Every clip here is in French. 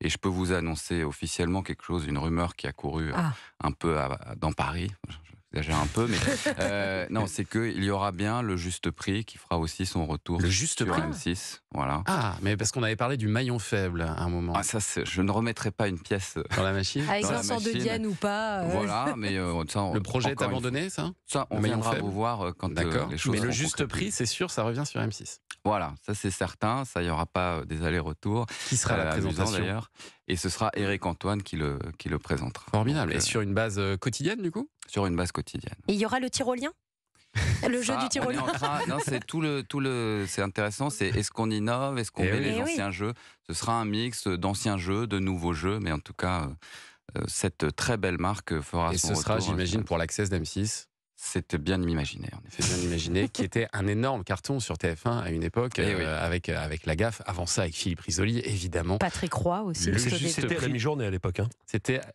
Et je peux vous annoncer officiellement quelque chose, une rumeur qui a couru un peu dans Paris. J'exagère un peu, mais non, c'est qu'il y aura bien le Juste Prix qui fera aussi son retour Le Juste sur Prix M6. Voilà. Ah, mais parce qu'on avait parlé du maillon faible à un moment. Ah, ça, je ne remettrai pas une pièce Dans la machine. Avec dans la Vincent de machine. Dienne ou pas. Voilà, mais ça, Le projet est encore une abandonné, ça Ça, on Le maillon viendra faible vous voir quand D'accord. les choses Mais le seront Juste concrétisées. Prix, c'est sûr, ça revient sur M6. Voilà, ça c'est certain, ça il n'y aura pas des allers-retours. Qui sera à la Amusant, présentation d'ailleurs. Et ce sera Éric Antoine qui le présentera. Formidable. Donc, Et sur une base quotidienne, du coup sur une base quotidienne. Et il y aura le tyrolien. Le jeu Ça, du on est tyrolien. en train- Non, c'est c'est intéressant, c'est est-ce qu'on innove, est-ce qu'on Eh met oui. les Eh oui. anciens jeux. Ce sera un mix d'anciens jeux, de nouveaux jeux, mais en tout cas, cette très belle marque fera Et son ce retour. sera, j'imagine, pour l'Access d'M6. C'était bien imaginé, en effet. C'est bien imaginé, qui était un énorme carton sur TF1 à une époque, Eh oui. avec la gaffe. Avant ça, avec Philippe Risoli, évidemment. Patrick Roy aussi. Le le Juste sauvé. C'était à la Prix. mi-journée à l'époque. Hein.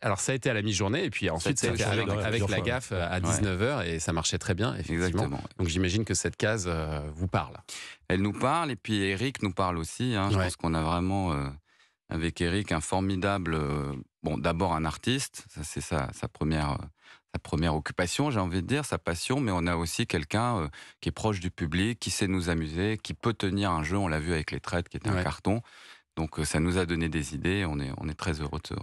Alors ça a été à la mi-journée, et puis ensuite C'était c'était aussi avec, plusieurs avec la fois, gaffe à 19h, et ça marchait très bien, effectivement. Exactement. Donc j'imagine que cette case vous parle. Elle nous parle, et puis Éric nous parle aussi. Je Ouais. pense qu'on a vraiment, avec Éric, un formidable... bon, d'abord un artiste, ça c'est sa première occupation, j'ai envie de dire, sa passion, mais on a aussi quelqu'un qui est proche du public, qui sait nous amuser, qui peut tenir un jeu, on l'a vu avec Les Traites, qui était un Ouais. carton. Donc ça nous a donné des idées, on est très heureux de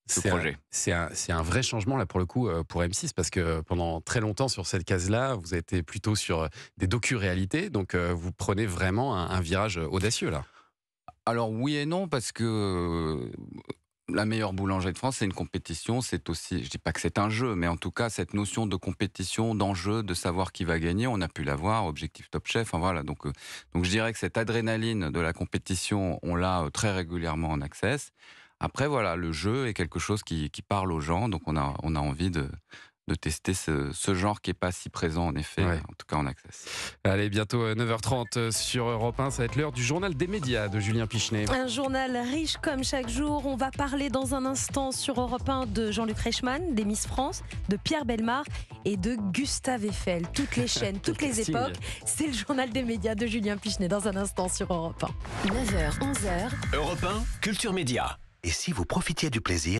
ce projet. C'est un vrai changement, là, pour le coup, pour M6, parce que pendant très longtemps, sur cette case-là, vous avez été plutôt sur des docu-réalités, donc vous prenez vraiment un virage audacieux, là. Alors oui et non, parce que la meilleure boulangerie de France, c'est une compétition, c'est aussi, je dis pas que c'est un jeu, mais en tout cas, cette notion de compétition, d'enjeu, de savoir qui va gagner, on a pu l'avoir, Objectif Top Chef, enfin voilà. Donc je dirais que cette adrénaline de la compétition, on l'a très régulièrement en access. Après, voilà, le jeu est quelque chose qui parle aux gens, donc on a envie de tester ce genre qui n'est pas si présent, en effet, Ouais. en tout cas en access. Allez, bientôt 9h30 sur Europe 1, ça va être l'heure du journal des médias de Julien Pichenet. Un journal riche comme chaque jour. On va parler dans un instant sur Europe 1 de Jean-Luc Reichmann, des Miss France, de Pierre Bellemare et de Gustave Eiffel. Toutes les chaînes, toutes les casting. époques. C'est le journal des médias de Julien Pichenet dans un instant sur Europe 1. 9h, 11h. Europe 1, Culture Média. Et si vous profitiez du plaisir